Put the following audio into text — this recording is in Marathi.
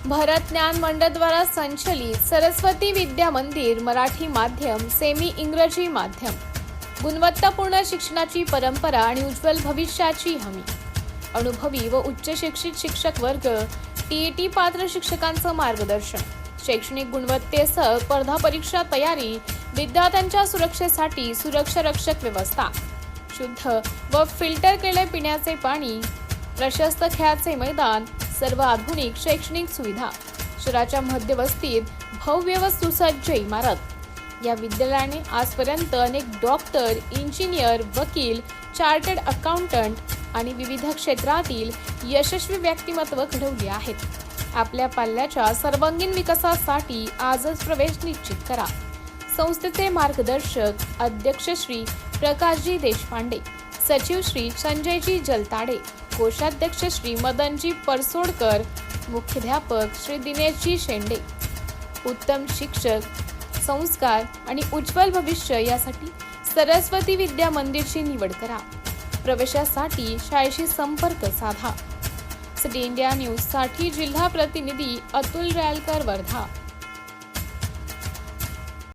भरत ज्ञान मंडळ द्वारा संचलित सरस्वती विद्या मंदिर मराठी माध्यम सेमी इंग्रजी माध्यम गुणवत्तापूर्ण शिक्षणाची परंपरा आणि उज्ज्वल भविष्याची हमी। अनुभवी व उच्च शिक्षित शिक्षक वर्ग, टीईटी पात्र शिक्षकांचं मार्गदर्शन, शैक्षणिक गुणवत्तेसह स्पर्धा परीक्षा तयारी, विद्यार्थ्यांच्या सुरक्षेसाठी सुरक्षा रक्षक व्यवस्था, शुद्ध व फिल्टर केलेले पिण्याचे पाणी, प्रशस्त खेळाचे मैदान, सर्व आधुनिक शैक्षणिक सुविधा, शहराच्या मध्यवस्तीत भव्य व सुसज्ज इमारत। या विद्यालयाने आजपर्यंत अनेक डॉक्टर, इंजिनियर, वकील, चार्टर्ड अकाउंटंट आणि विविध क्षेत्रातील यशस्वी व्यक्तिमत्व घडवली आहेत। आपल्या पाल्याच्या सर्वांगीण विकासासाठी आजच प्रवेश निश्चित करा। संस्थेचे मार्गदर्शक अध्यक्ष श्री प्रकाशजी देशपांडे, सचिव श्री संजयजी जलताडे, कोषाध्यक्ष श्री मदनजी परसोडकर, मुख्याध्यापक श्री दिनेशजी शेंडे। उत्तम शिक्षक, संस्कार आणि उज्ज्वल भविष्य यासाठी सरस्वती विद्या मंदिरची निवड करा। प्रवेशासाठी शाळेशी संपर्क साधा। सिटी इंडिया न्यूज साठी जिल्हा प्रतिनिधी अतुल रायलकर, वर्धा।